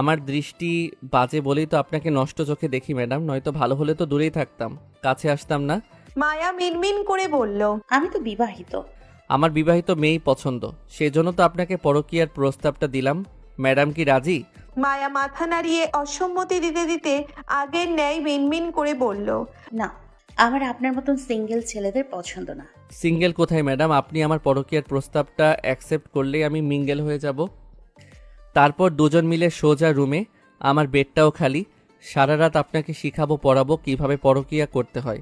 আমার দৃষ্টি বাজে বলেই তো আপনাকে নষ্ট চোখে দেখি ম্যাডাম, নয়তো ভালো হলে তো দূরেই থাকতাম, কাছে আসতাম না। মায়া মিনমিন করে বলল, আমি তো বিবাহিত। আমার বিবাহিত মেয়েই পছন্দ, সেজন্য তো আপনাকে পরকীয়ার প্রস্তাবটা দিলাম। ম্যাডাম কি রাজি? মায়া মাথা নাড়িয়ে অসম্মতি দিতে দিতে আগের ন্যায় মিনমিন করে বলল, না, আমার আপনার মতন সিঙ্গেল ছেলেদের পছন্দ না। সিঙ্গেল কোথায় ম্যাডাম, আপনি আমার পরকীয়ার প্রস্তাবটা অ্যাকসেপ্ট করলেই আমি মিঙ্গেল হয়ে যাব। তারপর দুজন মিলে সোজা রুমে, আমার বেডটাও খালি। সারা রাত আপনাকে শিখাবো পড়াবো কিভাবে পরকীয়া করতে হয়।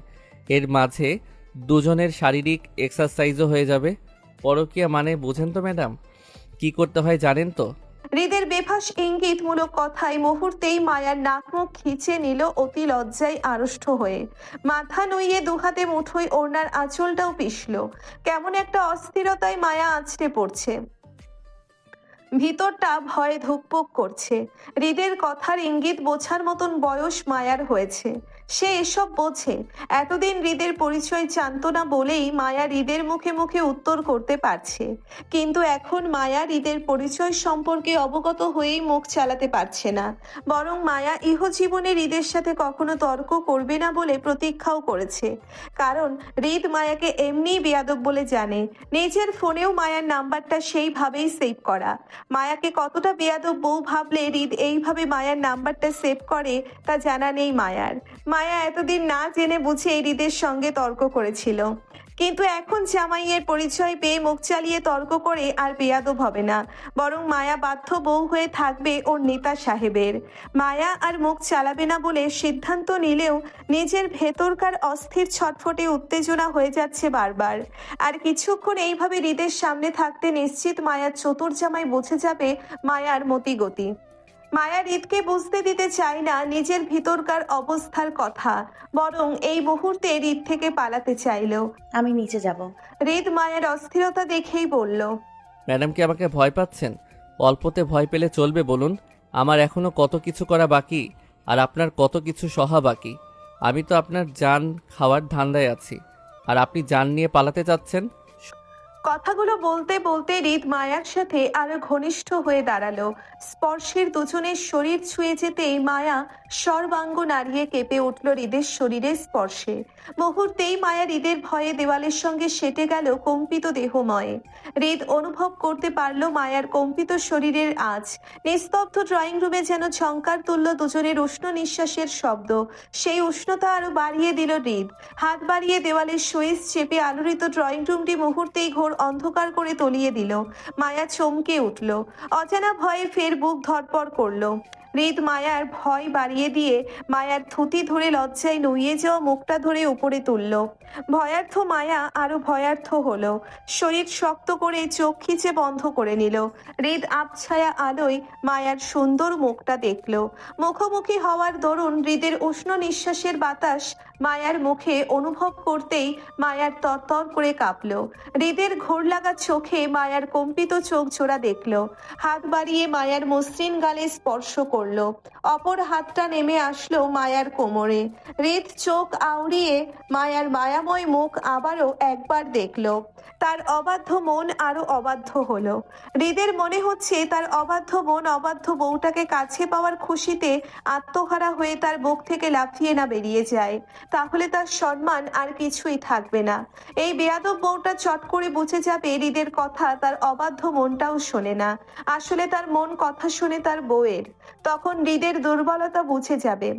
এর মাঝে দুজনের শারীরিক এক্সারসাইজও হয়ে যাবে। পরকীয়া মানে বুঝেন তো ম্যাডাম, কি করতে হয় জানেন তো? হৃদের বেফাস ইঙ্গিতমূলক কথায় মুহূর্তেই মায়ার নাক মুখ খিচে নিল অতি লজ্জায় আড়ষ্ট হয়ে। মাথা নুইয়ে দুহাতে মুঠোয় ওড়নার আঁচলটাও পিষল। কেমন একটা অস্থিরতায় মায়া আঁচড়ে পড়ছে, ভিতরটা ভয়ে ধুকপুক করছে। হৃদের কথার ইঙ্গিত বোঝার মতন বয়স মায়ার হয়েছে, সে এসব বোঝে। এতদিন হৃদের পরিচয় জানতো না বলেই মায়া হৃদের মুখে মুখে উত্তর করতে পারছে, কিন্তু এখন মায়া হৃদের পরিচয় সম্পর্কে অবগত হয়েই মুখ চালাতে পারছে না। বরং মায়া ইহজীবনে হৃদের সাথে কখনো তর্ক করবে না বলে প্রতীক্ষাও করেছে, কারণ হৃদ মায়াকে এমনিই বেয়াদব বলে জানে। নিজের ফোনেও মায়ার নাম্বারটা সেইভাবেই সেভ করা। মায়াকে কতটা বেয়াদব বউ ভাবলে হৃদ এইভাবে মায়ার নাম্বারটা সেভ করে তা জানা নেই মায়ার। মায়া এতদিন না জেনে বুঝে হৃদের সঙ্গে তর্ক করেছিল, কিন্তু এখন জামাইয়ের পরিচয় পেয়ে মুখ চালিয়ে তর্ক করে আর বেয়াদব হবে না, বরং মায়া বাধ্য বউ হয়ে থাকবে ওর নেতা সাহেবের। মায়া আর মুখ চালাবে না বলে সিদ্ধান্ত নিলেও নিজের ভেতরকার অস্থির ছটফটে উত্তেজনা হয়ে যাচ্ছে বারবার। আর কিছুক্ষণ এইভাবে হৃদের সামনে থাকতে নিশ্চিত মায়ার চতুর জামাই বুঝে যাবে মায়ার মতিগতি। মায়া হৃদকে বুঝতে দিতে চায় না নিজের ভিতরকার অবস্থার কথা, বরং এই মুহূর্তে হৃদ থেকে পালাতে চাইল। আমি নিচে যাব। হৃদ মায়ের অস্থিরতা দেখেই বলল, ম্যাডাম কি আমাকে ভয় পাচ্ছেন? অল্পতে ভয় পেলে চলবে বলুন? আমার এখনো কত কিছু করা বাকি, আর আপনার কত কিছু সহা বাকি। আমি তো আপনার জান খাওয়ার ধান্দায় আছি, আর আপনি জান নিয়ে পালাতে চাচ্ছেন। কথাগুলো বলতে বলতে হৃদ মায়ার সাথে আরো ঘনিষ্ঠ হয়ে দাঁড়ালো। স্পর্শের দুজনের শরীর ছুঁয়ে যেতেই মায়া সর্বাঙ্গ নাড়িয়ে কেঁপে উঠল হৃদের শরীরের স্পর্শে। মুহূর্তেই মায়া হৃদের ভয়ে দেওয়ালের সঙ্গে সেটে গেল কম্পিত দেহময়ে। হৃদ অনুভব করতে পারলো মায়ার কম্পিত শরীরের আঁচ। নিস্তব্ধ ড্রয়িং রুমে যেন ঝংকার তুলল দুজনের উষ্ণ নিঃশ্বাসের শব্দ। সেই উষ্ণতা আরো বাড়িয়ে দিল হৃদ। হাত বাড়িয়ে দেওয়ালের সুইচ চেপে আলোড়িত ড্রয়িং রুমটি মুহূর্তেই ঘোর অন্ধকার করে তলিয়ে দিল। মায়া চমকে উঠল, অজানা ভয়ে ফের বুক ধড়পড় করলো। হৃদ মায়ার ভয় বাড়িয়ে দিয়ে মায়ার থুতি ধরে লজ্জায় নুইয়ে যাওয়া মুখটা ধরে উপরে তুলল। ভয়ার্থ মায়া আরো ভয়ার্থ হলো, শরীর শক্ত করে চোখ খিচে বন্ধ করে নিল। হৃদ আবছায়া আলোয় মায়ার সুন্দর মুখটা দেখল। মুখোমুখি হওয়ার দরুন হৃদের উষ্ণ নিঃশ্বাসের বাতাস মায়ার মুখে অনুভব করতেই মায়ার তরতর করে কাঁপল। হৃদের ঘোর লাগা চোখে মায়ার কম্পিত চোখ জোড়া দেখল। হাত বাড়িয়ে মায়ার মসৃণ গালে স্পর্শ করলো। অপর হাতটা নেমে আসলো মায়ার কোমরে। হৃদ চোখ আউড়িয়ে মায়ার মায়াময় মুখ আবারও একবার দেখলো। তার অবাধ্য মন আরো অবাধ্য হলো। হৃদের মনে হচ্ছে তার অবাধ্য মন অবাধ্য বউটাকে কাছে পাওয়ার খুশিতে আত্মহারা হয়ে তার বুক থেকে লাফিয়ে না বেরিয়ে যায়, তাহলে তার সম্মান আর কিছুই থাকবে না। এই বেয়াদব বউটা চট করে বুঝে যাবে হৃদের কথা তার অবাধ্য মনটাও শোনে না, আসলে তার মন কথা শুনে তার বউয়ের। তখন হৃদের দুর্বলতা বুঝে যাবে।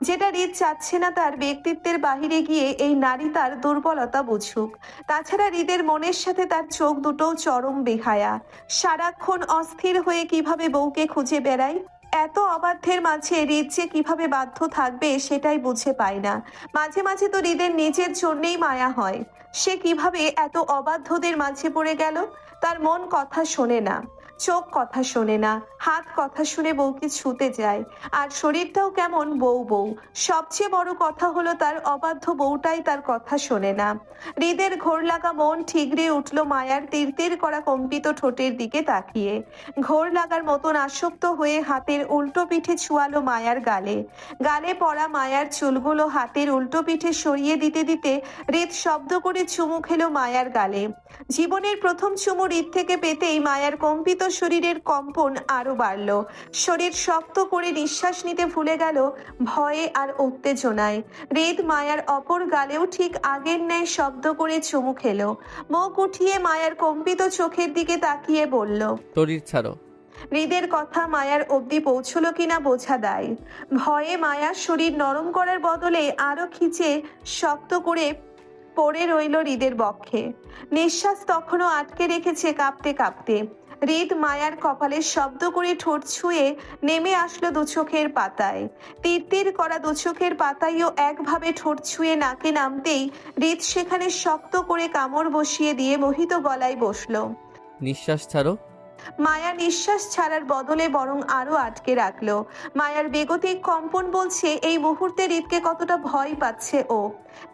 যেটা হৃদ চাচ্ছে না তার ব্যক্তিত্বের বাহিরে গিয়ে এই নারী তার দুর্বলতা বুঝুক। তাছাড়া হৃদের মনের সাথে তার চোখ দুটোও চরম বেহায়া। সারাক্ষণ অস্থির হয়ে কিভাবে বউকে খুঁজে বেড়ায়। এত অবাধ্যের মাঝে হৃদ যে কিভাবে বাধ্য থাকবে সেটাই বুঝে পায় না। মাঝে মাঝে তো হৃদের নিজের জন্যেই মায়া হয়। সে কিভাবে এত অবাধ্যদের মাঝে পড়ে গেল? তার মন কথা শোনে না, চোখ কথা শোনে না, হাত কথা শুনে বউকে ছুতে যায়, আর শরীরটাও কেমন বউ বউ। সবচেয়ে বড় কথা হলো তার অবাধ্য বউটাই তার কথা শোনে না। হৃদের ঘোর লাগা মন ঠিকরে উঠল মায়ার তীর তীর করা কম্পিত ঠোঁটের দিকে তাকিয়ে। ঘোর লাগার মতন আসক্ত হয়ে হাতের উল্টো পিঠে ছুয়ালো মায়ার গালে। গালে পড়া মায়ার চুলগুলো হাতের উল্টো পিঠে সরিয়ে দিতে দিতে হৃদ শব্দ করে চুমু খেলো মায়ার গালে। জীবনের প্রথম চুমু হৃদ থেকে পেতেই মায়ার কম্পিত শরীরের কম্পন আরো বাড়ল। শরীর শক্ত করে নিঃশ্বাস নিতে ভুলে গেল ভয়ে আর উত্তেজনায়। হৃদ মায়ার অপর গালেও ঠিক আগের ন্যায় শব্দ করে চুমু খেলো। মুখ উঠিয়ে মায়ার কম্পিত চোখের দিকে তাকিয়ে বলল, শরীর ছাড়ো। হৃদের কথা মায়ার অবধি পৌঁছলো কিনা বোঝা দায়। ভয়ে মায়ার শরীর নরম করার বদলে আরো খিচে শক্ত করে পড়ে রইল হৃদের বক্ষে। নিঃশ্বাস তখনও আটকে রেখেছে কাঁপতে কাঁপতে। হৃদ মায়ার কপালে শব্দ করে ঠোঁট ছুঁয়ে নেমে আসলো দুচোখের পাতায়। তীর করা দুচোখের পাতায়ও একভাবে ঠোঁট ছুঁয়ে নাকে নামতেই হৃদ সেখানে শক্ত করে কামড় বসিয়ে দিয়ে মোহিত গলায় বসলো। নিঃশ্বাস ছাড়ো। মায়া নিঃশ্বাস ছাড়ার বদলে বরং আরো আটকে রাখলো। মায়ার বেগতিক কম্পন বলছে এই মুহূর্তে হৃদকে কতটা ভয় পাচ্ছে ও।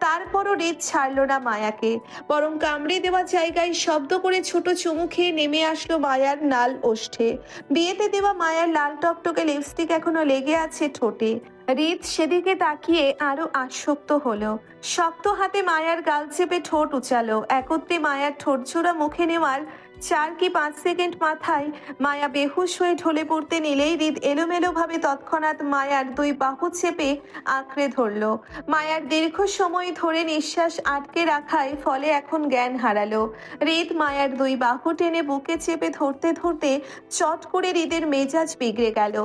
তারপরও হৃদ ছাড়লো না মায়াকে, বরং কামড়ে দেওয়া জায়গায় শব্দ করে ছোট চুমু খেয়ে নেমে আসলো মায়ার নাল ওষ্ঠে। বিয়েতে দেওয়া মায়ার লাল টকটকে লিপস্টিক এখনো লেগে আছে ঠোঁটে। হৃদ সেদিকে তাকিয়ে আরো আসক্ত হলো। শক্ত হাতে মায়ার গাল চেপে ঠোঁট উচালো। একত্রে মায়ার ঠোঁট জোড়া মুখে নেওয়ার 4 কি 5 সেকেন্ড মাথায় মায়া বেহুশ হয়ে ঢলে পড়তে নিলেই হৃদ এলোমেলো ভাবে তৎক্ষণাৎ মায়ার 2 বাহু চেপে আঁকড়ে ধরলো। মায়ার দীর্ঘ সময় ধরে নিঃশ্বাস আটকে রাখায় ফলে এখন জ্ঞান হারালো। হৃদ মায়ার 2 বাহু টেনে বুকে চেপে ধরতে ধরতে চট করে হৃদের মেজাজ বিগড়ে গেল।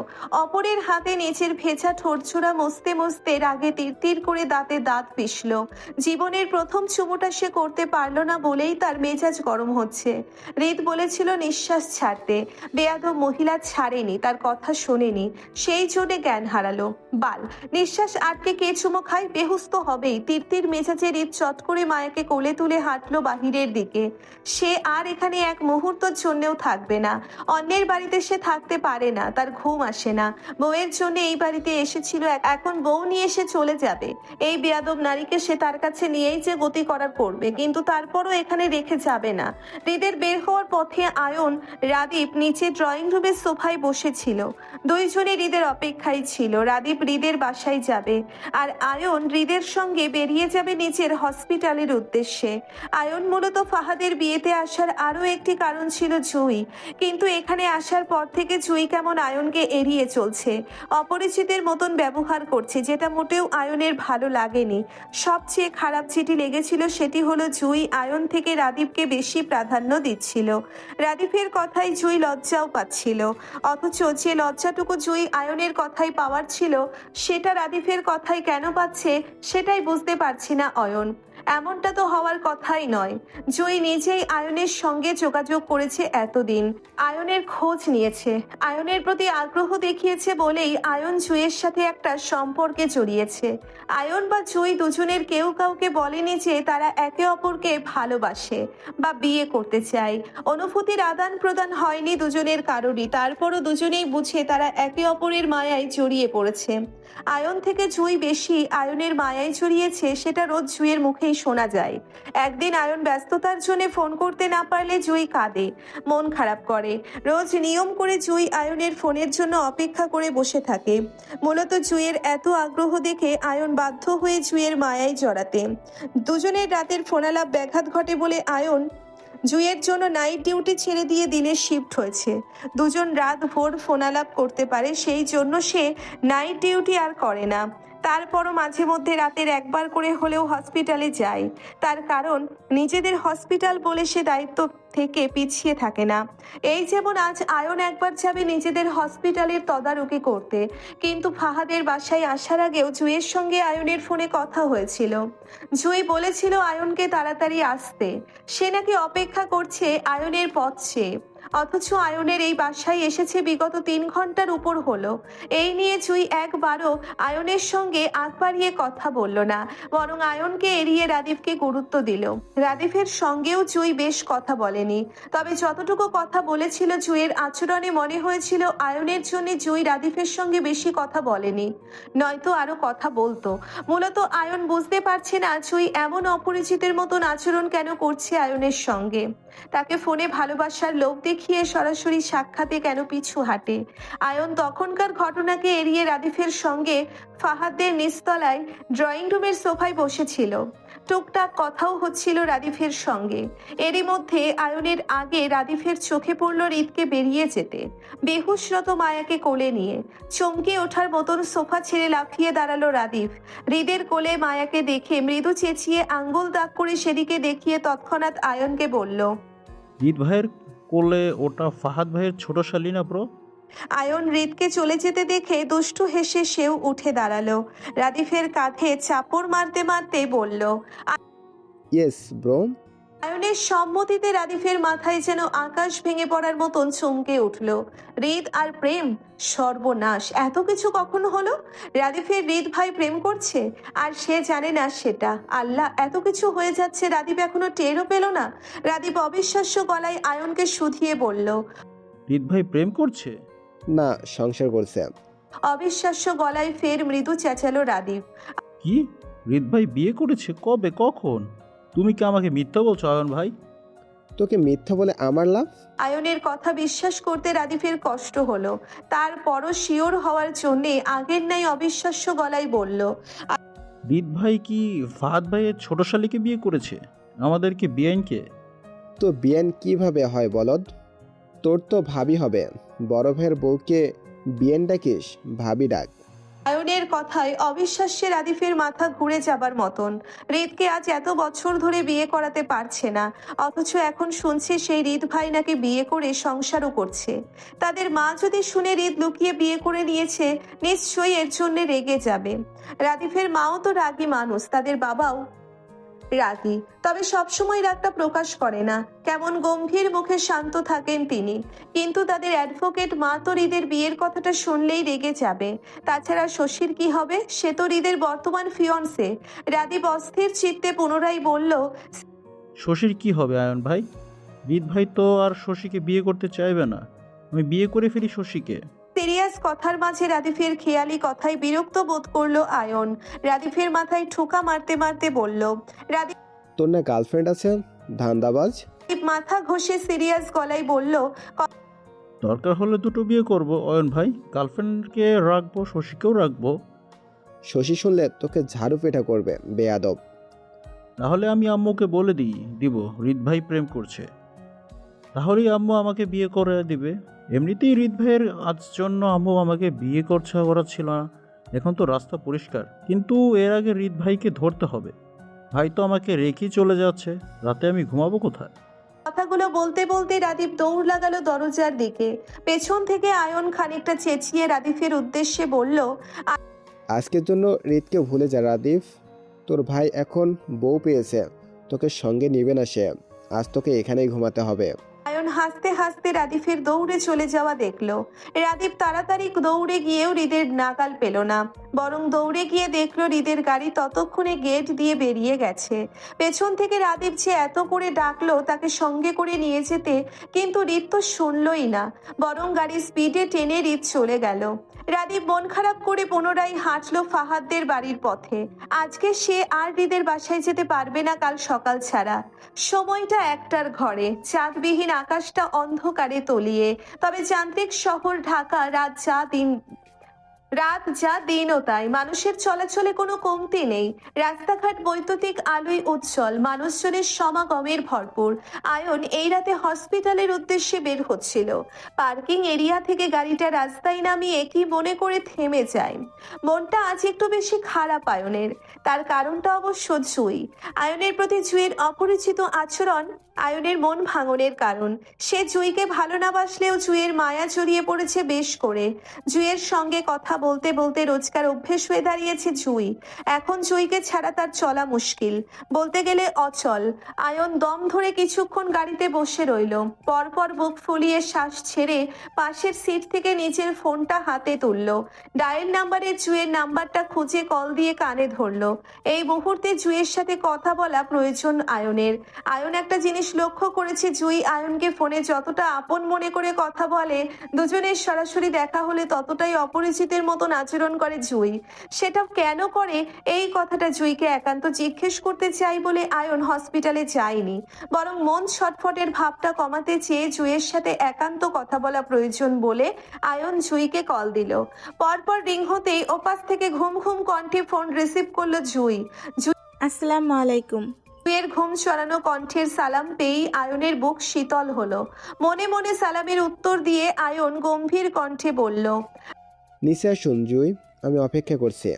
অপরের হাতে নিচের ভেজা ঠোঁটছোড়া মুছতে মুছতে রাগে তীর করে দাঁতে দাঁত পিষল। জীবনের প্রথম চুমুটা সে করতে পারলো না বলেই তার মেজাজ গরম হচ্ছে। হৃদ বলেছিল নিঃশ্বাস ছাড়তে, বেয়াদব মহিলা ছাড়েনি, তার কথা শোনেনি, সেই জন্যে জ্ঞান হারালো। বাল, নিঃশ্বাস আটকে কে চুমো খায়, বেহুস্ত হবেই। তীর মেজাজে হৃদ চট করে মায়াকে কোলে তুলে হাঁটলো বাহিরের দিকে। সে আর এখানে এক মুহূর্তের জন্যেও থাকবে না। অন্যের বাড়িতে সে থাকতে পারে না, তার ঘুম আসে না। বউয়ের জন্য এই বাড়িতে এসেছিল, এখন বউ নিয়ে সে চলে যাবে। এই বেয়াদব নারীকে সে তার কাছে নিয়েই যে গতি করার করবে, কিন্তু তারপরও এখানে রেখে যাবে না। হৃদের বের হওয়ার পথে আয়ন, রাদীপ নিচে ড্রয়িং রুমের সোফায় বসেছিল। দুইজনে হৃদের অপেক্ষায় ছিল। রাদীপ হৃদের বাসায় যাবে আর আয়ন হৃদের সঙ্গে বেরিয়ে যাবে নিচের হসপিটালের উদ্দেশ্যে। আয়ন মূলত ফাহাদের বিয়েতে আসার আরো একটি কারণ ছিল জুই, কিন্তু এখানে আসার পর থেকে জুই কেমন আয়নকে এড়িয়ে চলছে, অপরিচিতের মতন ব্যবহার করছে, যেটা মোটেও আয়নের ভালো লাগেনি। সবচেয়ে খারাপ যেটি লেগেছিল সেটি হলো জুই আয়ন থেকে রাদীপকে বেশি প্রাধান্য দিচ্ছিল। রাদীপের কথায় জুই লজ্জাও পাচ্ছিল, অথচ যে লজ্জাটুকু জুই আয়নের কথাই পাওয়ার ছিল সেটা রাদীপের কথায় কেন পাচ্ছে সেটাই বুঝতে পারছি না অয়ন। এমনটা তো হওয়ার কথাই নয়। জুই নিজেই আয়নের সঙ্গে যোগাযোগ করেছে, এতদিন আয়নের খোঁজ নিয়েছে, আয়নের প্রতি আগ্রহ দেখিয়েছে বলেই আয়ন জুইয়ের সাথে একটা সম্পর্কে জড়িয়েছে। আয়ন বা জুই দুজনের কেউ কাউকে বলেনি যে তারা একে অপরকে ভালোবাসে বা বিয়ে করতে চায়। অনুভূতির আদান প্রদান হয়নি দুজনের কারোরই, তারপরও দুজনেই বুঝে তারা একে অপরের মায়ায় জড়িয়ে পড়েছে। আয়ন থেকে জুই বেশি আয়নের মায়ায় জড়িয়েছে, সেটা রোজ জুইয়ের মুখেই শোনা যায়। একদিন আয়ন ব্যস্ততার জন্য ফোন করতে না পারলে জুই কাঁদে, মন খারাপ করে। রোজ নিয়ম করে জুই আয়নের ফোনের জন্য অপেক্ষা করে বসে থাকে। মূলত জুইয়ের এত আগ্রহ দেখে আয়ন বাধ্য হয়ে জুইয়ের মায়ায় জড়াতে। দুজনের রাতের ফোনালাপ ব্যাঘাত ঘটে বলে আয়ন জুইয়ের জন্য নাইট ডিউটি ছেড়ে দিয়ে দিনের শিফট হয়েছে। দুজন রাত ভোর ফোনালাপ করতে পারে, সেই জন্য সে নাইট ডিউটি আর করে না। তারপরও মাঝে মধ্যে রাতের একবার করে হলেও হসপিটালে যায়। তার কারণ নিজেদের হসপিটাল বলে সে দায়িত্ব থেকে পিছিয়ে থাকে না। এই যেমন আজ আয়ন একবার যাবে নিজেদের হসপিটালের তদারকি করতে, কিন্তু ফাহাদের বাসায় আসার আগেও জুইয়ের সঙ্গে আয়নের ফোনে কথা হয়েছিল। জুই বলেছিল আয়নকে তাড়াতাড়ি আসতে, সে নাকি অপেক্ষা করছে আয়নের পথ চেয়ে। অথচ আয়নের এই বাসায় এসেছে বিগত 3 ঘন্টার উপর হলো। এই নিয়ে জুই একবারও আয়নের সঙ্গে আগ বাড়িয়ে কথা বলল না, বরং আয়নকে এড়িয়ে রাদীপকে গুরুত্ব দিল। রাদীপের সঙ্গেও জুই বেশ কথা বলেনি, তবে যতটুকু কথা বলেছিল জুইয়ের আচরণে মনে হয়েছিল আয়নের জন্য জুই রাদীপের সঙ্গে বেশি কথা বলেনি, নয়তো আরো কথা বলতো। মূলত আয়ন বুঝতে পারছে না জুই এমন অপরিচিতের মতন আচরণ কেন করছে আয়নের সঙ্গে। তাকে ফোনে ভালোবাসার লোভ দেখিয়ে দেখিয়ে সরাসরি সাক্ষাতে কেন পিছু হাঁটে। আয়ন তখনকার ঘটনাকে এড়িয়ে রাদিফের সঙ্গে ফাহাদের নিচতলায় ড্রয়িং রুমের সোফায় বসেছিল। টুকটাক কথাও হচ্ছিল রাদিফের সঙ্গে। এরই মধ্যে আয়নের আগে রাদিফের চোখে পড়ল হৃদকে বেরিয়ে যেতে। বেহুশরত মায়াকে কোলে নিয়ে চমকে ওঠার মতন সোফা ছেড়ে লাফিয়ে দাঁড়ালো রাদিফ। হৃদের কোলে মায়াকে দেখে মৃদু চেঁচিয়ে আঙ্গুল দাগ করে সেদিকে দেখিয়ে তৎক্ষণাৎ আয়নকে বলল, হৃদ ভাইয়ের কোলে ওটা ফাহাদ ভাইয়ের ছোট শালী না ব্রো? আয়ন হৃদকে চলে যেতে দেখে দুষ্টু হেসে সেও উঠে দাঁড়ালো। রাদিফের কাঁধে চাপড় মারতে মারতে বলল। Yes bro. আয়নের সম্মতিতে রাদিফের মাথায় যেন আকাশ ভেঙে পড়ার মতন চমকে উঠল। হৃদ আর প্রেম, সর্বনাশ! এত কিছু কখন হলো? রাদিফের হৃদ ভাই প্রেম করছে আর সে জানে না সেটা। আল্লাহ, এত কিছু হয়ে যাচ্ছে, রাদীপ এখনো টেরও পেল না। রাদীপ অবিশ্বাস্য গলায় আয়নকে শুধিয়ে বলল। হৃদ ভাই প্রেম করছে? না, সংসার করছে। অবিশ্বাস্য গলায় ফের মৃদু চেঁচালো রাদীপ। কি? হৃদ ভাই বিয়ে করেছে? কবে, কখন? তুমি কি আমাকে মিথ্যা বলছো আয়ন ভাই? তোকে মিথ্যা বলে আমার লাভ? আয়নের কথা বিশ্বাস করতে রাদীফের কষ্ট হলো। তারপরও শিওর হওয়ার জন্যে আগের ন্যায় অবিশ্বাস্য গলায় বলল। হৃদ ভাই কি ফাহাদ ভাইয়ের ছোট শালীকে বিয়ে করেছে? আমাদেরকে বিআইনকে? তো বিয়ান কিভাবে হয় বলদ? তোর তো ভাবি হবে। বড় ভাইয়ের বউকে বিয়ান ডাকিস? ভাবি ডাক। আয়নের কথায় অবিশ্বাস্যে রাদীফের মাথা ঘুরে যাবার মতন। হৃদকে আজ এত বছর ধরে বিয়ে করাতে পারছে না, অথচ এখন শুনছে সেই হৃদ ভাই নাকি বিয়ে করে সংসারও করছে। তাদের মা যদি শুনে হৃদ লুকিয়ে বিয়ে করে নিয়েছে, নিশ্চয়ই এর জন্য রেগে যাবে। রাদীফের মাও তো রাগী মানুষ, তাদের বাবাও রাগী, তবে সবসময় রাগটা প্রকাশ করে না। কেমন গম্ভীর মুখে শান্ত থাকেন তিনি। কিন্তু তাদের অ্যাডভোকেট মা তো হৃদের বিয়ের কথাটা শুনলেই রেগে যাবে। তাছাড়া শশীর কি হবে? সে তো হৃদের বর্তমান ফিয়ন্সে। রাদীপ অস্থির চিত্তে পুনরায় বলল। শশীর কি হবে আয়ন ভাই? হৃদ ভাই তো আর শশীকে বিয়ে করতে চাইবে না। আমি বিয়ে করে ফেলি শশীকে। সিরিয়াস কথার মাঝে রাদীফের খেয়ালি কথায় বিরক্ত বোধ করলো আয়ন। রাদীফের মাথায় ঠোকা মারতে মারতে বলল। রাদীপ তোর না গার্লফ্রেন্ড আছে? ধান্দাবাজ। মাথা ঘষে সিরিয়াস গলায় বলল। দরকার হলে দুটো বিয়ে করব অয়ন ভাই। গার্লফ্রেন্ডকে রাখবো, শশীকেও রাখবো। শশী শুনলে তোকে ঝাড়ু পেটা করবে, বেয়াদব। তাহলে আমি আম্মুকে বলে দিব হৃদ ভাই প্রেম করছে। তাহলেই আম্মু আমাকে বিয়ে করে দিবে। এমনিতেই হৃদ ভাইয়ের আজ জন্য আম্মু আমাকে বিয়ে করা ছিল না। এখন তো রাস্তা পরিষ্কার, কিন্তু এর আগে হৃদ ভাইকে ধরতে হবে। ভাই তো আমাকে রেখেই চলে যাচ্ছে, রাতে আমি ঘুমাবো কোথায়? কথাগুলো বলতে বলতে রাদীপ দৌড় লাগালো দরজার দিকে। পেছন থেকে আয়ন খানিকটা চেঁচিয়ে রাদীফের উদ্দেশ্যে বলল। আজকের জন্য হৃদকে ভুলে যা রাদীপ। তোর ভাই এখন বউ পেয়েছে, তোকে সঙ্গে নিবে না সে। আজ তোকে এখানেই ঘুমাতে হবে। আয়ন হাসতে হাসতে রাদীফের দৌড়ে চলে যাওয়া দেখলো। রাদীপ তাড়াতাড়ি দৌড়ে গিয়েও হৃদের নাগাল পেল না, বরং দৌড়ে গিয়ে দেখলো হৃদের গাড়ি ততক্ষণে গেট দিয়ে বেরিয়ে গেছে। পেছন থেকে রাদীপ যে এত করে ডাকলো তাকে সঙ্গে করে নিয়ে যেতে, কিন্তু হৃদ তো শুনলই না, বরং গাড়ি স্পিডে টেনে হৃদ চলে গেল। রাদীপ মন খারাপ করে পুনরায় হাঁটলো ফাহাদদের বাড়ির পথে। আজকে সে আর হৃদের বাসায় যেতে পারবে না কাল সকাল ছাড়া। সময়টা 1টার ঘরে, চাঁদবিহীন আকাশটা অন্ধকারে তলিয়ে। তবে যান্ত্রিক শহর ঢাকা, রাত যা দিনও তাই, মানুষের চলাচলে কোনো কমতি নেই। রাস্তাঘাট বৈদ্যুতিক আলোয় উজ্জ্বল, মানুষজনের সমাগমের ভরপুর। আয়ন এই রাতে হসপিটালের উদ্দেশ্যে বের হচ্ছিল। পার্কিং এরিয়া থেকে গাড়িটা রাস্তায় নামিয়ে কি মনে করে থেমে যায়। মনটা আজ একটু বেশি খারাপ আয়নের। তার কারণটা অবশ্য জুই। আয়নের প্রতি জুইয়ের অপরিচিত আচরণ আয়নের মন ভাঙনের কারণ। সে জুইকে ভালো না বাসলেও জুইয়ের মায়া জড়িয়ে পড়েছে বেশ করে। জুইয়ের সঙ্গে কথা বলতে বলতে রোজকার অভ্যেস হয়ে দাঁড়িয়েছে জুই। এখন জুইকে ছাড়া তার চলা মুশকিল, বলতে গেলে অচল। আয়ন দম ধরে কিছুক্ষণ গাড়িতে বসে রইল, পরপর বুক ফুলিয়ে শ্বাস ছেড়ে পাশের সিট থেকে নিজের ফোনটা হাতে তুলল। ডায়াল নাম্বারে জুইয়ের নাম্বারটা খুঁজে কল দিয়ে কানে ধরল। এই মুহূর্তে জুইয়ের সাথে কথা বলা প্রয়োজন আয়নের। আয়ন একটা জিনিস লক্ষ্য করেছে, জুই আয়নকে ফোনে যতটা আপন মনে করে কথা বলে, দুজনের সরাসরি দেখা হলে ততটাই অপরিচিতের মতন আচরণ করে জুই। সেটা কেন করে এই কথাটা জুইকে একান্ত জিজ্ঞেস করতে চাই বলে আয়ন হসপিটালে যায়নি, বরং মন ছটফটের ভাবটা কমাতে চেয়ে জুইয়ের সাথে একান্ত কথা বলা প্রয়োজন বলে আয়ন জুইকে কল দিল। পরপর রিং হতেই ওপাশ থেকে ঘুম ঘুম কণ্ঠে ফোন রিসিভ করলো জুই। আসসালামু আলাইকুম। জুইয়ের ঘুম চড়ানো কণ্ঠের সালাম পেয়েই আয়নের বুক শীতল হলো। মনে মনে সালামের উত্তর দিয়ে আয়ন গম্ভীর কণ্ঠে বলল। নিচে আসুন জুই, আমি অপেক্ষা করছি।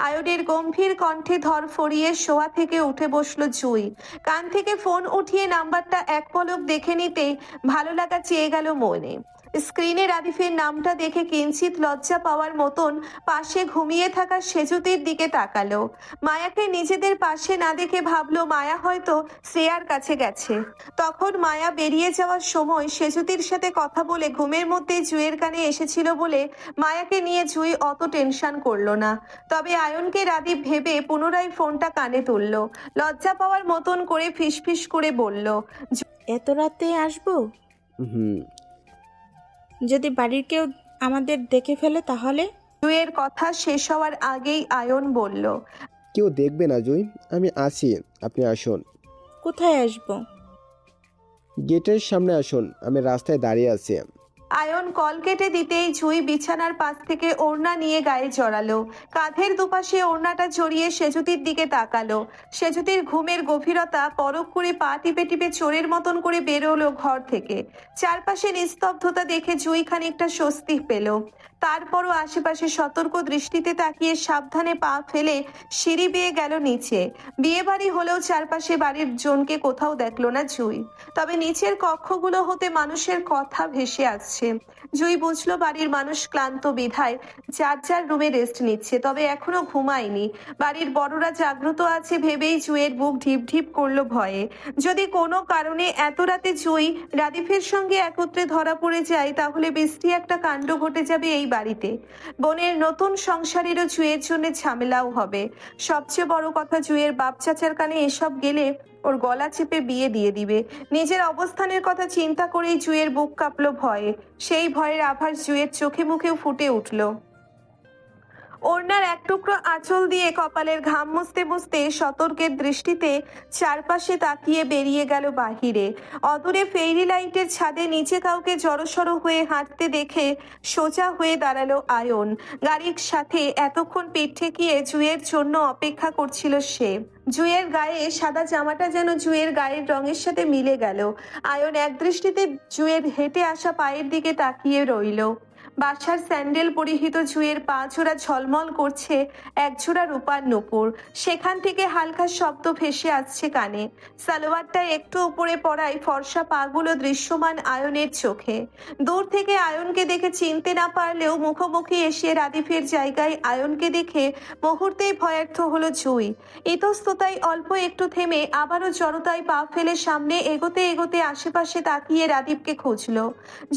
আয়নের গম্ভীর কণ্ঠে ধর ফরিয়ে শোয়া থেকে উঠে বসলো জুই। কান থেকে ফোন উঠিয়ে নাম্বারটা এক পলক দেখে নিতেই ভালো লাগা চেয়ে গেল মনে। স্ক্রিনে রাদিফের নামটা দেখে কিঞ্চিত লজ্জা পাওয়ার মতন পাশে ঘুমিয়ে থাকা সেজুতির দিকে তাকালো। মায়াকে নিজেদের পাশে না দেখে ভাবলো মায়া হয়তো শ্রেয়ার কাছে গেছে। তখন মায়া বেরিয়ে যাওয়ার সময় সেজুতির সাথে কথা বলে ঘুমের মধ্যে জুইয়ের কানে এসেছিল বলে মায়াকে নিয়ে জুই অত টেনশন করলো না। তবে আয়নকে রাদীপ ভেবে পুনরায় ফোনটা কানে তুলল। লজ্জা পাওয়ার মতন করে ফিসফিস করে বলল, এত রাতে আসবো? হুম। যদি বাড়ির কেউ আমাদের দেখে ফেলে তাহলে? জুইয়ের কথা শেষ হওয়ার আগেই আয়ন বলল, কেউ দেখবে না জুই, আমি আছি, আপনি আসুন। কোথায় আসবো? গেটের সামনে আসুন, আমি রাস্তায় দাঁড়িয়ে আছি। আয়ন কল কেটে দিতেই জুই বিছানার পাশ থেকে ওড়না নিয়ে গায়ে জড়ালো। কাঁধের দুপাশে ওড়নাটা জড়িয়ে সেজুতির দিকে তাকালো। সেজুতির ঘুমের গভীরতা পরখ করে পা টিপে টিপে চোরের মতন করে বেরোলো ঘর থেকে। চারপাশে নিস্তব্ধতা দেখে জুই খানিকটা স্বস্তি পেল। তারপরও আশেপাশে সতর্ক দৃষ্টিতে তাকিয়ে সাবধানে পা ফেলে সিঁড়ি বেয়ে গেল নিচে। বিয়ে বাড়ি হলেও চারপাশে বাড়ির জনকে কোথাও দেখলো না জুই। তবে নিচের কক্ষগুলো হতে মানুষের কথা ভেসে আসছে। জুই বুঝলো বাড়ির মানুষ ক্লান্ত বিধায় যার যার রুমে রেস্ট নিচ্ছে, তবে এখনো ঘুমায়নি। বাড়ির বড়রা জাগ্রত আছে ভেবেই জুইয়ের বুক ঢিপ ঢিপ করলো ভয়ে। যদি কোনো কারণে এত রাতে জুই রাদিফের সঙ্গে একত্রে ধরা পড়ে যায় তাহলে বৃষ্টি একটা কাণ্ড ঘটে যাবে এই বাড়িতে। বোনের নতুন সংসারেরও জুইয়ের জন্য ঝামেলাও হবে। সবচেয়ে বড় কথা, জুইয়ের বাপ চাচার কানে এসব গেলে ওর গলা চেপে বিয়ে দিয়ে দিবে। নিজের অবস্থানের কথা চিন্তা করেই জুইয়ের বুক কাঁপলো ভয়ে। সেই ভয়ের আভাস জুইয়ের চোখে মুখেও ফুটে উঠল। ওড়নার এক টুকরো আঁচল দিয়ে কপালের ঘাম মুছতে মুছতে সতর্কের দৃষ্টিতে চারপাশে তাকিয়ে বেরিয়ে গেল বাহিরে। অদূরে ফেরি লাইটের ছাদে নিচে কাউকে জড়সড় হয়ে হাঁটতে দেখে সোজা হয়ে দাঁড়ালো আয়ন। গাড়ির সাথে এতক্ষণ পিঠ ঠেকিয়ে জুইয়ের জন্য অপেক্ষা করছিল সে। জুইয়ের গায়ে সাদা জামাটা যেন জুইয়ের গায়ের রঙের সাথে মিলে গেল। আয়ন এক দৃষ্টিতে জুইয়ের হেঁটে আসা পায়ের দিকে তাকিয়ে রইল। বাসার স্যান্ডেল পরিহিত জুইয়ের পা ছোড়া ঝলমল করছে একজোড়া রূপার নূপুর। সেখান থেকে হালকা শব্দ ভেসে আসছে কানে। সালোয়ারটা একটু উপরে পড়ায় ফর্সা পাগুলো দৃশ্যমান আয়নের চোখে। দূর থেকে আয়নকে দেখে চিনতে না পারলেও মুখোমুখি এসে রাদিফের জায়গায় আয়নকে দেখে মুহূর্তেই ভয়ার্থ হলো জুই। ইতস্ততায় অল্প একটু থেমে আবারও জড়তায় পা ফেলে সামনে এগোতে এগোতে আশেপাশে তাকিয়ে রাদীপকে খুঁজলো।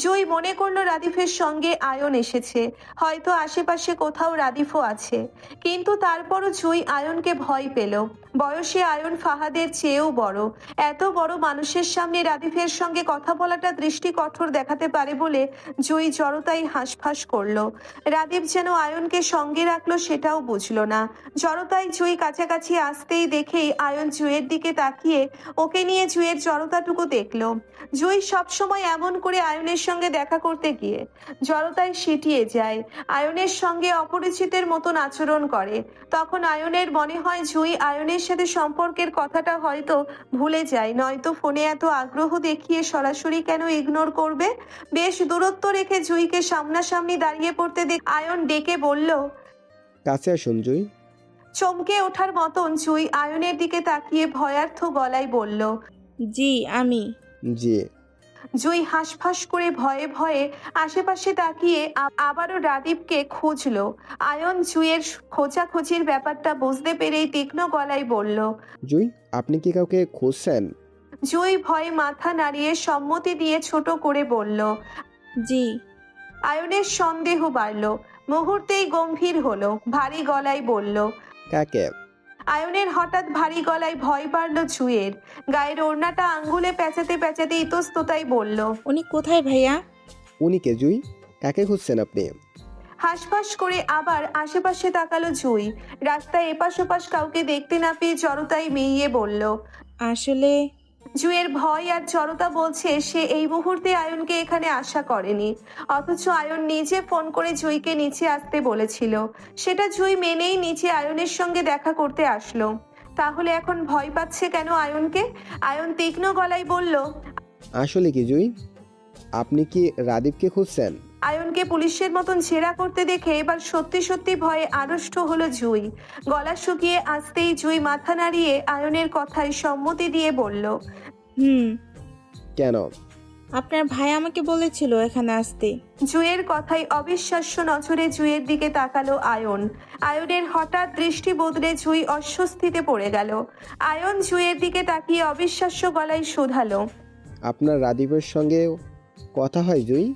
জুই মনে করলো রাদিফের সঙ্গে আয়ন এসেছে, হয়তো আশেপাশে কোথাও রাদিফও আছে। কিন্তু তারপরও জুই আয়নকে ভয় পেল। বয়সে আয়ন ফাহাদের চেয়েও বড়। এত বড় মানুষের সামনে রাদিফের সঙ্গে কথা বলাটা দৃষ্টি কঠোর দেখাতে পারে বলে জুই জড়তাই হাঁসফাঁস করলো। রাদীপ যেন আয়নকে সঙ্গে রাখলো সেটাও বুঝলো না। জড়তায় জুই কাছাকাছি আসতেই দেখেই আয়ন জুইয়ের দিকে তাকিয়ে ওকে নিয়ে জুইয়ের জড়তাটুকু দেখলো। জুই সবসময় এমন করে আয়নের সঙ্গে দেখা করতে গিয়ে জড়তায় সিটিয়ে যায়, আয়নের সঙ্গে অপরিচিতের মতন আচরণ করে। তখন আয়নের মনে হয় জুই আয়নের সাথে সম্পর্কের কথাটা হয়তো ভুলে যায়, নয়তো ফোনে এত আগ্রহ দেখিয়ে সরাসরি কেন ইগনোর করবে। বেশ দূরত্ব রেখে জুইকে সামনাসামনি দাঁড়িয়ে পড়তে দেখ আয়ন ডেকে বলল, কাছে আসুন জুই। চমকে ওঠার মতন জুই আয়নের দিকে তাকিয়ে ভয়ার্থ গলায় বলল, জি আমি। জি। জুই হাঁসফাঁস করে ভয়ে ভয়ে আশেপাশে তাকিয়ে আবারও রাদীপকে খুঁজলো। আয়ন জুইয়ের খোঁজাখুঁজির ব্যাপারটা বুঝতে পেরেই তীক্ষ্ণ গলায় বলল, জুই, আপনি কি কাউকে খুঁজছেন? জুই ভয়ে মাথা নাড়িয়ে সম্মতি দিয়ে ছোট করে বলল। জি। আয়নের সন্দেহ বাড়ল, মুহূর্তেই গম্ভীর হলো, ভারী গলায় বলল। কাকে? আয়নের হঠাৎ ভারী গলায় ভয় বাড়ল জুইয়ের। গায়ের ওড়নাটা আঙ্গুলে পেঁচাতে পেঁচাতে ইতস্ততায় বলল, উনি কোথায় ভাইয়া? উনি কে জুই? কাকে খুঁজছেন আপনি? হাঁসফাঁস করে আবার আশেপাশে তাকালো জুই। রাস্তায় এপাশ ওপাশ কাউকে দেখতে না পেয়ে জড়তায় মেইয়ে বলল। আসলে জুইয়ের ভয় আর জড়তা বলছে সে এই মুহূর্তে আয়নকে এখানে আশা করেনি, অথচ আয়ন নিজে ফোন করে জুইকে নিচে আসতে বলেছিল। সেটা জুই মেনেই নিচে আয়নের সঙ্গে দেখা করতে আসলো। তাহলে এখন ভয় পাচ্ছে কেন আয়নকে? আয়ন তীক্ষ্ণ গলায় বলল। আসলে কি জুই, আপনি কি রাদীপকে খুঁজছেন? আয়নকে পুলিশের মতন ঝেরা করতে দেখে এবার সত্যি সত্যি ভয়ে আড়ষ্ট হলো জুই। গলা শুকিয়ে আসতেই জুই মাথা নাড়িয়ে আয়নের কথায় সম্মতি দিয়ে বলল। কেন? আপনার ভাই আমাকে বলেছিল এখানে আসতে। জুইয়ের কথায় অবিশ্বাস্য নজরে জুইয়ের দিকে তাকালো আয়ন। আয়নের হঠাৎ দৃষ্টি বদলে জুই অস্বস্তিতে পড়ে গেল। আয়ন জুইয়ের দিকে তাকিয়ে অবিশ্বাস্য গলায় শোধালো। আপনার রাদীপের সঙ্গে কথা হয় জুই?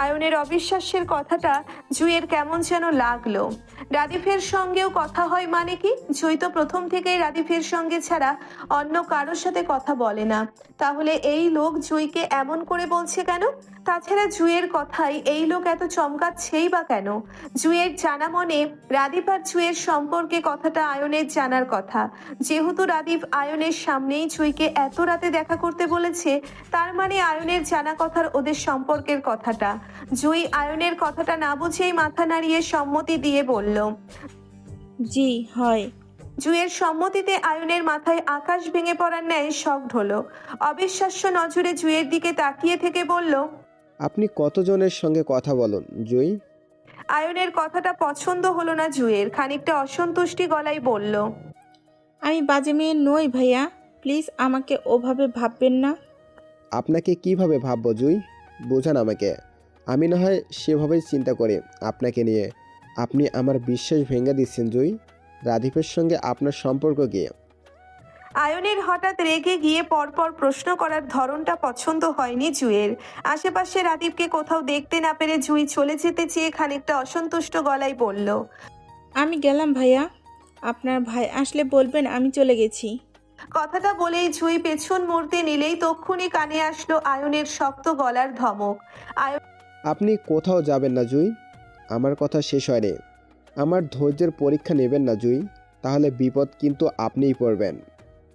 আয়নের অবিশ্বাস্যের কথাটা জুইয়ের কেমন যেন লাগলো। রাদীফের সঙ্গেও কথা হয় মানে কি? জুই তো প্রথম থেকেই রাদীফের সঙ্গে ছাড়া অন্য কারোর সাথে কথা বলে না। তাহলে এই লোক জুইকে এমন করে বলছে কেন? তাছাড়া জুইয়ের কথাই এই লোক এত চমকাচ্ছেই বা কেন? জুইয়ের জানা মনে রাদীপ আর জুইয়ের সম্পর্কে কথাটা আয়নের জানার কথা। যেহেতু রাদীপ আয়নের সামনেই জুইকে এত রাতে দেখা করতে বলেছে, তার মানে আয়নের জানা কথার ওদের সম্পর্কের কথাটা। জুই আয়নের কথাটা না বুঝেই মাথা নাড়িয়ে সম্মতি দিয়ে বলল। জি হয়। জুইয়ের সম্মতিতে আয়নের মাথায় আকাশ ভেঙে পড়ার ন্যায় শক হলো। অবিশ্বাস্য নজরে জুইয়ের দিকে তাকিয়ে থেকে বলল। আপনি কতজনের সঙ্গে কথা বলুন জুই? আয়নের কথাটা পছন্দ হলো না জুইয়ের, খানিকটা অসন্তুষ্টি গলায় বলল। আমি বাজে মেয়ে নই ভাইয়া, প্লিজ আমাকে ওভাবে ভাববেন না। আপনাকে কিভাবে ভাববো জুই? বোঝান আমাকে। আমি না হয় সেভাবেই চিন্তা করি আপনাকে নিয়ে। আপনি আমার বিশ্বাস ভেঙে দিচ্ছেন জুই। রাদীপের সঙ্গে আপনার সম্পর্ক কি? আয়নের হঠাৎ রেগে গিয়ে পরপর প্রশ্ন করার ধরনটা পছন্দ হয়নি জুইয়ের। আশেপাশে রাদীপকে কোথাও দেখতে না পেরে জুই চলে যেতে চেয়ে খানিকটা অসন্তুষ্ট গলায় বলল। আমি গেলাম ভাইয়া, আপনার ভাই আসলে বলবেন আমি চলে গেছি। কথাটা বলেই জুই পেছন মুড়তে নিলেই তক্ষুনি কানে আসলো আয়নের শক্ত গলার ধমক। আপনি কোথাও যাবেন না জুই। আমার কথা শেষ হয়নি। আমার ধৈর্যের পরীক্ষা নেবেন না জুই, তাহলে বিপদ কিন্তু আপনিই পড়বেন।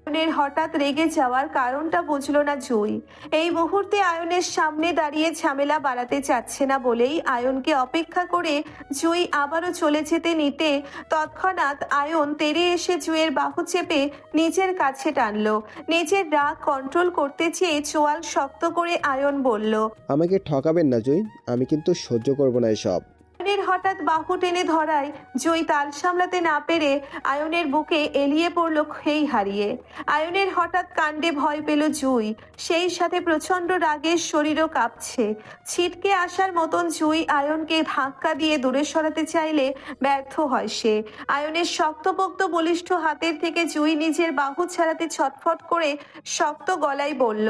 আয়নের হঠাৎ রেগে যাওয়ার কারণটা বুঝলো না জুই। এই মুহূর্তে আয়নের সামনে দাঁড়িয়ে ঝামেলা বাড়াতে চাচ্ছে না বলেই আয়নকে অপেক্ষা করে জুই আবারও চলে যেতে নিতে তৎক্ষণাৎ আয়ন তেড়ে এসে জুইয়ের বাহু চেপে নিজের কাছে টানলো। নিজের রাগ কন্ট্রোল করতে চেয়ে চোয়াল শক্ত করে আয়ন বলল। আমাকে ঠকাবেন না জুই, আমি কিন্তু সহ্য করব না এসব। আয়নের হঠাৎ বাহু টেনে ধরায় জুই তাল সামলাতে না পেরে আয়নের বুকে এলিয়ে পড়ল খেই হারিয়ে। আয়নের হঠাৎ কাণ্ডে ভয় পেল জুই, সেই সাথে প্রচন্ড রাগের শরীরও কাঁপছে। ছিটকে আসার মতন জুই আয়নকে ধাক্কা দিয়ে দূরে সরাতে চাইলে ব্যর্থ হয় সে। আয়নের শক্তপোক্ত বলিষ্ঠ হাতের থেকে জুই নিজের বাহু ছাড়াতে ছটফট করে শক্ত গলায় বলল।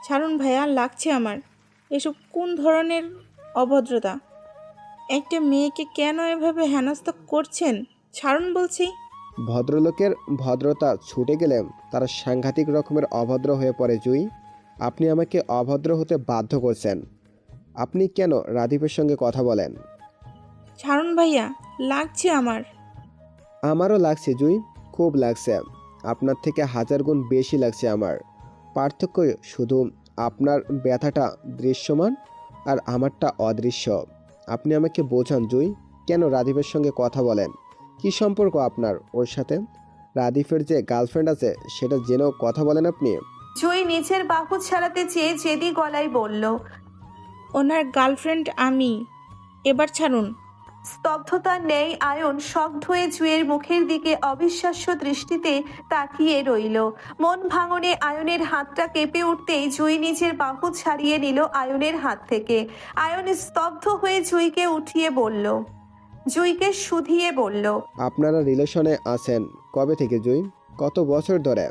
ছাড়ুন ভাইয়া, লাগছে আমার। এসব কোন ধরনের অভদ্রতা? একটা মেয়েকে কেন এভাবে হেনস্থা করছেন? ছাড়ুন বলছি। ভদ্রলোকের ভদ্রতা ছুটে গেলে তারা সাংঘাতিক রকমের অভদ্র হয়ে পড়ে জুই। আপনি আমাকে অভদ্র হতে বাধ্য করছেন। আপনি কেন রাদীপের সঙ্গে কথা বলেন? ছাড়ুন ভাইয়া, লাগছে আমার। আমারও লাগছে জুই, খুব লাগছে। আপনার থেকে 1000 গুণ বেশি লাগছে আমার। পার্থক্য শুধু আপনার ব্যথাটা দৃশ্যমান আর আমারটা অদৃশ্য। আপনি আমাকে বোঝান জুই, কেন রাদীপের সঙ্গে কথা বলেন? কি সম্পর্ক আপনার ওর সাথে? রাদীপের যে গার্লফ্রেন্ড আছে সেটা জেনেও কথা বলেন আপনি? জুই নিজের বাহু ছাড়াতে চেয়ে জেদি গলায় বলল। ওনার গার্লফ্রেন্ড আমি। এবার ছাড়ুন। স্তব্ধতার ন্যায় আয়ন শব্দ হয়ে জুয়ের মুখের দিকে অবিশ্বাস্য দৃষ্টিতে তাকিয়ে রইল। মন ভাঙনে আয়নের হাতটা কেঁপে উঠতেই জুই নিজের বাহু ছাড়িয়ে নিল আয়নের হাত থেকে। আয়ন স্তব্ধ হয়ে জুইকে উঠিয়ে বলল, জুইকে শুধিয়ে বলল। আপনারা রিলেশনে আছেন কবে থেকে জুই? কত বছর ধরে?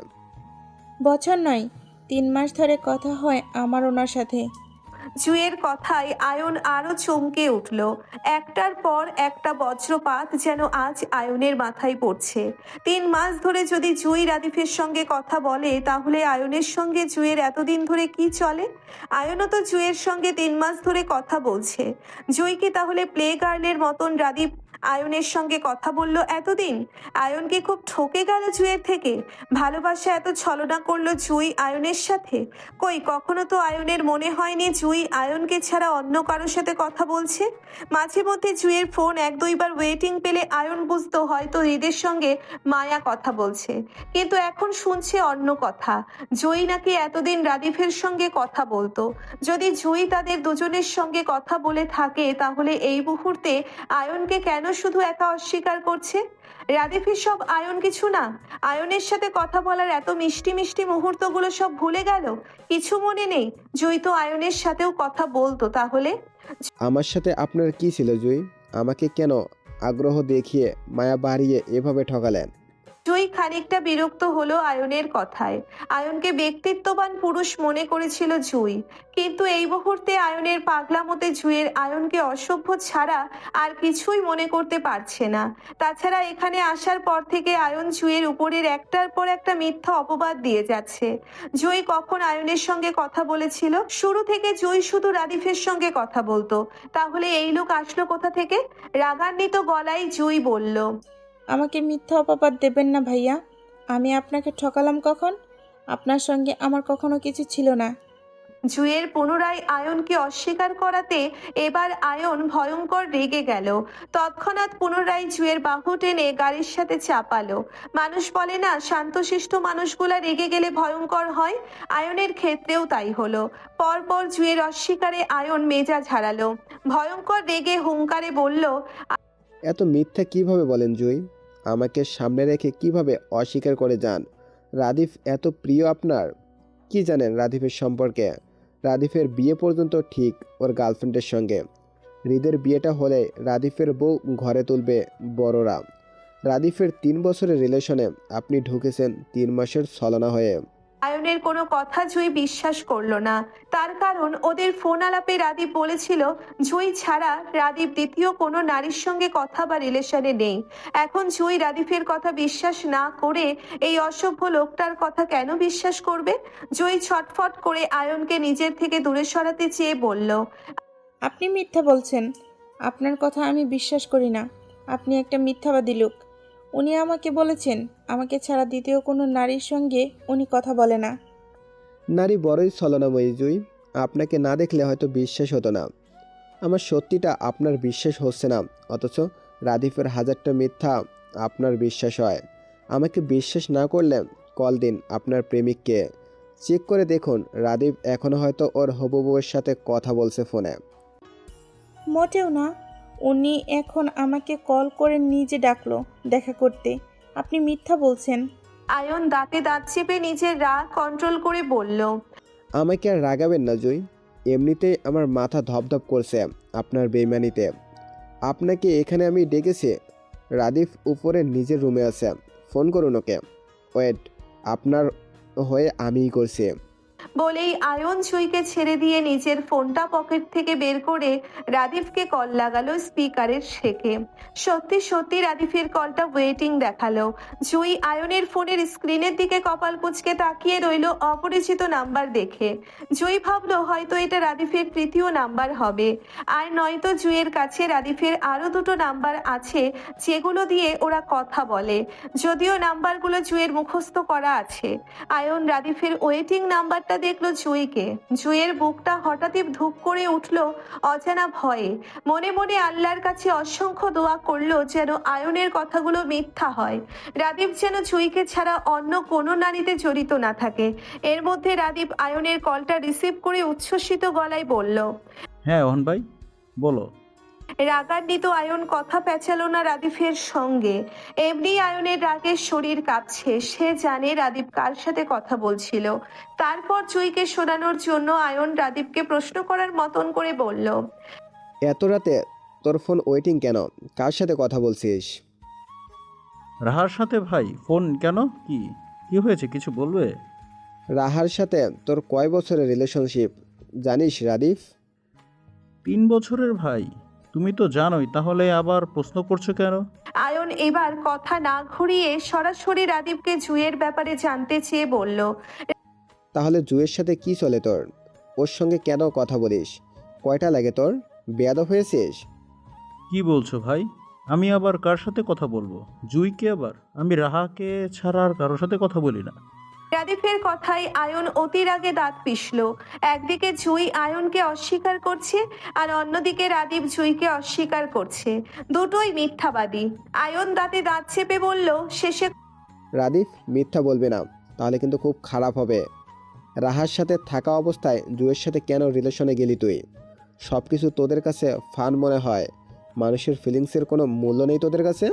বছর নয়, 3 মাস ধরে কথা হয় আমার ওনার সাথে। জুঁইয়ের কথায় আয়ন আরো চমকে উঠল। একটার পর একটা বজ্রপাত যেন আজ আয়নের মাথায় পড়ছে। 3 মাস ধরে যদি জুঁই রাদিফের সঙ্গে কথা বলে, তাহলে আয়নের সঙ্গে জুঁইয়ের এতদিন ধরে কি চলে? আয়নও তো জুঁইয়ের সঙ্গে 3 মাস ধরে কথা বলছে। জুঁই কি তাহলে প্লে গার্লের মতন রাদীপ আয়নের সঙ্গে কথা বলল এতদিন? আয়ন কি খুব ঠকে গেল জুঁইয়ের থেকে? ভালোবাসা এত ছলনা করলো জুঁই আয়নের সাথে? কই, কখনো তো আয়নের মনে হয়নি জুঁই আয়নকে ছাড়া অন্য কারোর সাথে কথা বলছে। মাঝে মধ্যে জুঁইয়ের ফোন 1-2 বার ওয়েটিং পেলে আয়ন বুঝতো হয়তো হৃদের সঙ্গে মায়া কথা বলছে, কিন্তু এখন শুনছে অন্য কথা। জুঁই নাকি এতদিন রাদিফের সঙ্গে কথা বলতো। যদি জুঁই তাদের দুজনের সঙ্গে কথা বলে থাকে, তাহলে এই মুহূর্তে আয়নকে কেন শুধু একা অস্বীকার করছে? রাদিফের সব আয়ন কিছু না? আয়নের সাথে কথা বলার এত মিষ্টি মিষ্টি মুহূর্তগুলো সব ভুলে গেল? কিছু মনে নেই? জুঁই তো আয়নের সাথেও কথা বলতো। তাহলে আমার সাথে আপনার কি ছিল জুই? আমাকে কেন আগ্রহ দেখিয়ে মায়া বাড়িয়ে এভাবে ঠকালেন? জুঁই খানিকটা বিরক্ত হলো আয়নের কথায়। আয়নকে ব্যক্তিত্ববান পুরুষ মনে করেছিল জুঁই, কিন্তু এই মুহূর্তে আয়নের পাগলামোতে জুঁইয়ের আয়নকে অসভ্য ছাড়া আর কিছুই মনে করতে পারছে না। তাছাড়া এখানে আসার পর থেকে আয়ন জুঁইয়ের উপরের একটার পর একটা মিথ্যা অপবাদ দিয়ে যাচ্ছে। জুঁই কখন আয়নের সঙ্গে কথা বলেছিল? শুরু থেকে জুঁই শুধু রাদিফের সঙ্গে কথা বলতো। তাহলে এই লোক আসলো কোথা থেকে? রাগান্বিত গলায় জুঁই বলল, আমাকে মিথ্যা অপবাদ দেবেন না ভাইয়া। আমি আপনাকে ঠকালাম কখন? আপনার সঙ্গে আমার কখনো কিছু ছিল না। জুঁইয়ের পুনরায় আয়নকে অস্বীকার করাতে এবার আয়ন ভয়ঙ্কর রেগে গেল। তৎক্ষণাৎ পুনরায় জুঁইয়ের বাহু টেনে গাড়ির সাথে চাপালো। মানুষ বলে না, শান্তশিষ্ট মানুষগুলা রেগে গেলে ভয়ঙ্কর হয়? আয়নের ক্ষেত্রেও তাই হলো। পরপর জুঁইয়ের অস্বীকারে আয়ন মেজাজ হারালো। ভয়ঙ্কর রেগে হুঙ্কারে বলল, এত মিথ্যা কিভাবে বলেন জুই? আমাকে সামনে রেখে কিভাবে অস্বীকার করে যান? রাদিফ এত প্রিয় আপনার? কি জানেন রাদিফের সম্পর্কে? রাদিফের বিয়ে পর্যন্ত ঠিক ওর গার্লফ্রেন্ডের সঙ্গে। হৃদের বিয়েটা হলে রাদিফের বউ ঘরে তুলবে বড়রা। রাদিফের 3 বছরের রিলেশনে আপনি ঢুকেছেন 3 মাসের ছলনা হয়ে। আয়নের কোনো কথা জুঁই বিশ্বাস করলো না। তার কারণ ওদের ফোন আলাপে রাদীপ বলেছিল জুঁই ছাড়া রাদীপ দ্বিতীয় কোনো নারীর সঙ্গে কথা বা রিলেশনে নেই। এখন জুঁই রাদীপের কথা বিশ্বাস না করে এই অসভ্য লোকটার কথা কেন বিশ্বাস করবে? জুঁই ছটফট করে আয়নকে নিজের থেকে দূরে সরাতে চেয়ে বলল, আপনি মিথ্যা বলছেন। আপনার কথা আমি বিশ্বাস করি না। আপনি একটা মিথ্যাবাদী লোক। উনি আমাকে বলেছেন আমাকে ছাড়া দ্বিতীয় কোনো নারীর সঙ্গে উনি কথা বলে না। নারী বড়ই ছলনাময়ী জুই। আপনাকে না দেখলে হয়তো বিশ্বাস হতো না। আমার সত্যিটা আপনার বিশ্বাস হচ্ছে না, অথচ রাদিফের 1000টা মিথ্যা আপনার বিশ্বাস হয়। আমাকে বিশ্বাস না করলে কল দিন আপনার প্রেমিককে। চেক করে দেখুন, রাদিফ এখনও হয়তো ওর হবু বউয়ের সাথে কথা বলছে ফোনে। মোটেও না। উনি এখন আমাকে কল করে নিজে ডাকলো দেখা করতে। আপনি মিথ্যা বলছেন। আয়ন দাঁতে দাঁত চেপে নিজের রাগ কন্ট্রোল করে বলল, আমাকে আর রাগাবেন না জুই। এমনিতেই আমার মাথা ধপধপ করছে আপনার বেইমানিতে। আপনাকে এখানে আমি ডেকেছি। রাদিফ উপরে নিজের রুমে আছে, ফোন করুন ওকে। ওয়েট, আপনার হয়ে আমিই করছি। বলেই আয়ন জুঁইকে ছেড়ে দিয়ে নিজের ফোনটা পকেট থেকে বের করে রাদিফকে কল লাগালো স্পিকারের শেখে। সত্যি সত্যি রাদিফের কলটা ওয়েটিং দেখালো। জুঁই আয়নের ফোনের স্ক্রিনের দিকে কপাল কুঁচকে তাকিয়ে রইল অপরিচিত নাম্বার দেখে। জুঁই ভাবলো হয়তো এটা রাদিফের তৃতীয় নাম্বার হবে, আর নয়তো জুঁইয়ের কাছে রাদিফের আরও 2টো নাম্বার আছে যেগুলো দিয়ে ওরা কথা বলে, যদিও নাম্বারগুলো জুঁইয়ের মুখস্থ করা আছে। আয়ন রাদিফের ওয়েটিং নাম্বারটা দেখলো জুঁইকে। জুঁইয়ের বুকটা হঠাৎই ধুপ করে উঠল অজানা ভয়ে। মনে মনে আল্লাহর কাছে অসংখ্য দোয়া করলো যেন আয়নের কথাগুলো মিথ্যা হয়। রাদীপ যেন জুঁইকে ছাড়া অন্য কোনো নারীতে জড়িত না থাকে। এর মধ্যে রাদীপ আয়নের কলটা রিসিভ করে উচ্ছ্বসিত গলায় বলল, হ্যাঁ ওহন ভাই, বলো। রাগান্বিত আয়ন কথা পেঁচালো না রাদীফের সঙ্গে। এমনি আয়নের রাগের শরীর কাঁপছে। সে জানে রাদীপ কার সাথে কথা বলছিল। তারপর জুঁইকে শোনানোর জন্য আয়ন রাদীপকে প্রশ্ন করার মতন করে বলল, এত রাতে তোর ফোন ওয়েটিং কেন? কার সাথে কথা বলছিস? রাহার সাথে। ভাই ফোন কেন? কি কি হয়েছে, কিছু বলবে? রাহার সাথে তোর কয় বছরের রিলেশনশিপ জানিস রাদিফ? 3 বছরের ভাই? তুমি তো জানোই, তাহলে আবার প্রশ্ন করছো কেন? আয়ন এবার কথা না ঘুরিয়ে সরাসরি রাদীপকে জুঁইয়ের ব্যাপারে জানতে চেয়ে বলল। তাহলে জুয়ের সাথে কি চলে তোর? ওর সঙ্গে কেন কথা বলিস? কয়টা লাগে তোর? বেয়াদব হয়েছিস? কি বলছো ভাই? আমি আবার কার সাথে কথা বলবো? জুইকে আবার? আমি রাহাকে ছাড়া আর কারোর সাথে কথা বলি না। রাদীপের কথায় আয়ন অতি রাগে দাঁত পিষল। একদিকে জুঁই আয়নকে অস্বীকার করছে আর অন্যদিকে রাদীপ জুঁইকে অস্বীকার করছে। দুটোই মিথ্যাবাদী। আয়ন দাঁতে দাঁত চেপে বলল, শেষে রাদীপ, মিথ্যা বলবে না, তাহলে কিন্তু খুব খারাপ হবে। রাহার সাথে থাকা অবস্থায় জুয়ের সাথে কেন রিলেশনে গেলি তুই? সব কিছু তোদের কাছে ফান মনে হয়? মানুষের ফিলিংসের কোনো মূল্য নেই তোদের কাছে?